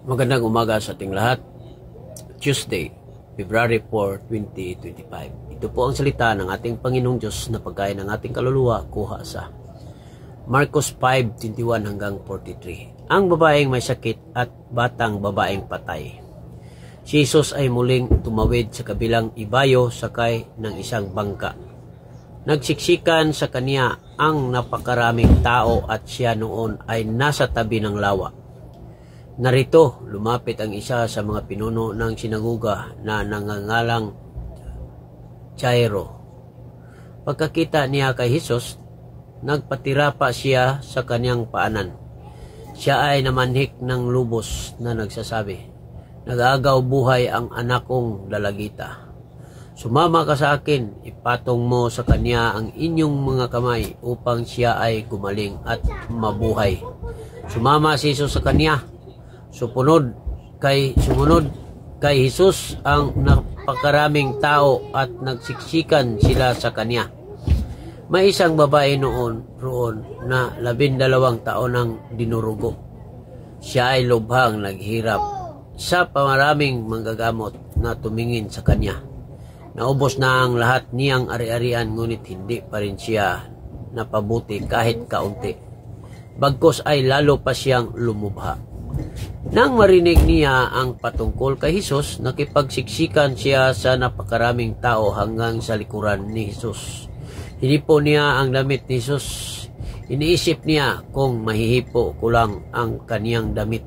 Magandang umaga sa ating lahat. Tuesday, February 4, 2025. Ito po ang salita ng ating Panginoong Diyos na pagkain ng ating kaluluwa kuha sa Marcos 5:21 hanggang 43. Ang babaeng may sakit at batang babaeng patay. Si Jesus ay muling tumawid sa kabilang ibayo sakay ng isang bangka. Nagsiksikan sa kanya ang napakaraming tao at siya noon ay nasa tabi ng lawa. Narito, lumapit ang isa sa mga pinuno ng sinagoga na nangangalang Jairo. Pagkakita niya kay Jesus, nagpatira pa siya sa kanyang paanan. Siya ay namanhik ng lubos na nagsasabi, "Nag-aagaw buhay ang anak kong dalagita. Sumama ka sa akin, ipatong mo sa kanya ang inyong mga kamay upang siya ay gumaling at mabuhay." Sumama si Jesus sa kanya. Sumunod kay Jesus ang napakaraming tao at nagsiksikan sila sa kanya. May isang babae roon na 12 taon ang dinurugo. Siya ay lubhang naghirap sa pamaraming manggagamot na tumingin sa kanya. Naubos na ang lahat niyang ari-arian ngunit hindi pa rin siya napabuti kahit kaunti. Bagkus ay lalo pa siyang lumubha. Nang marinig niya ang patungkol kay Jesus, nakipagsiksikan siya sa napakaraming tao hanggang sa likuran ni Jesus. Hinipo niya ang damit ni Jesus. Iniisip niya, kung mahihipo ko lang ang kaniyang damit,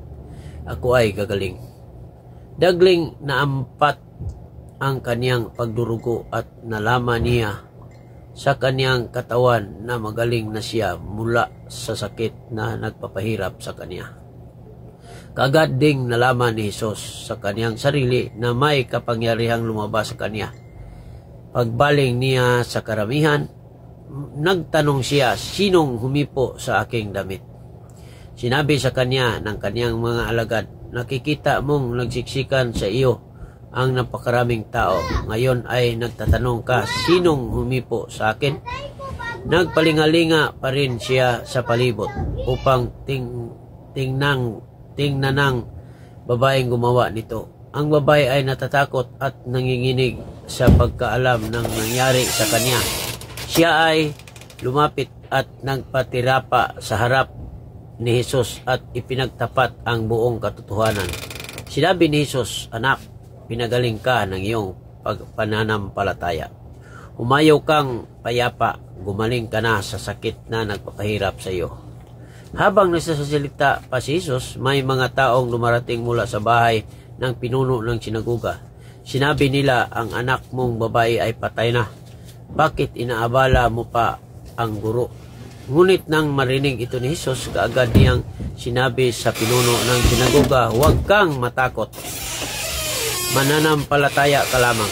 ako ay gagaling. Dagling naampat ang kaniyang pagdurugo at nalaman niya sa kaniyang katawan na magaling na siya mula sa sakit na nagpapahirap sa kanya. Kaagad ding nalaman ni Jesus sa kaniyang sarili na may kapangyarihang lumabas sa kanya. Pagbaling niya sa karamihan, nagtanong siya, "Sinong humipo sa aking damit?" Sinabi sa kanya ng kaniyang mga alagad, "Nakikita mong nagsiksikan sa iyo ang napakaraming tao. Ngayon ay nagtatanong ka, sinong humipo sa akin?" Nagpalingalinga pa rin siya sa palibot upang tingnan ng babaeng gumawa nito. Ang babae ay natatakot at nanginginig sa pagkaalam ng nangyari sa kanya. Siya ay lumapit at nagpatira pa sa harap ni Jesus at ipinagtapat ang buong katotohanan. Sinabi ni Jesus, "Anak, pinagaling ka ng iyong pananampalataya. Humayaw kang payapa, gumaling ka na sa sakit na nagpapahirap sa iyo." Habang nagsasalita pa si Jesus, may mga taong lumarating mula sa bahay ng pinuno ng sinagoga. Sinabi nila, "Ang anak mong babae ay patay na. Bakit inaabala mo pa ang guro?" Ngunit nang marinig ito ni Jesus, kaagad niyang sinabi sa pinuno ng sinagoga, "Huwag kang matakot. Mananampalataya ka lamang."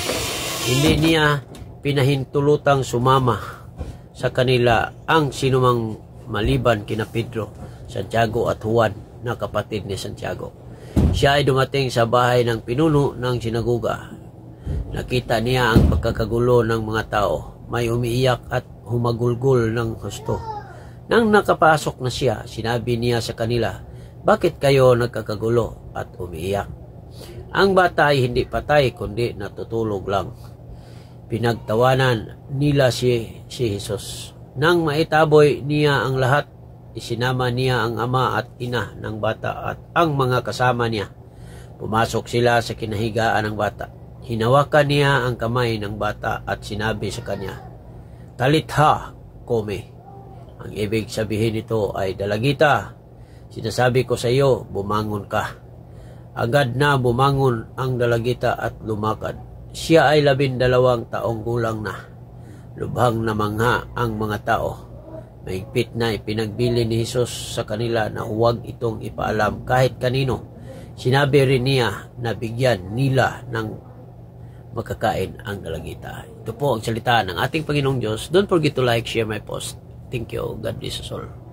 Hindi niya pinahintulutang sumama sa kanila ang sinumang maliban kina Pedro, Santiago at Juan na kapatid ni Santiago. Siya ay dumating sa bahay ng pinuno ng sinagoga. Nakita niya ang pagkakagulo ng mga tao. May umiiyak at humagulgol ng husto. Nang nakapasok na siya, sinabi niya sa kanila, "Bakit kayo nagkakagulo at umiiyak? Ang bata ay hindi patay kundi natutulog lang." Pinagtawanan nila si Jesus. Nang maitaboy niya ang lahat, isinama niya ang ama at ina ng bata at ang mga kasama niya. Pumasok sila sa kinahigaan ng bata. Hinawakan niya ang kamay ng bata at sinabi sa kanya, "Talitha komi." Ang ibig sabihin nito ay, "Dalagita, sinasabi ko sa iyo, bumangon ka." Agad na bumangon ang dalagita at lumakad. Siya ay 12 taong gulang na. Lubhang namangha ang mga tao. Mahigpit na ipinagbili ni Jesus sa kanila na huwag itong ipaalam kahit kanino. Sinabi rin niya na bigyan nila ng makakain ang dalagita. Ito po ang salita ng ating Panginoong Diyos. Don't forget to like, share my post. Thank you. God bless us all.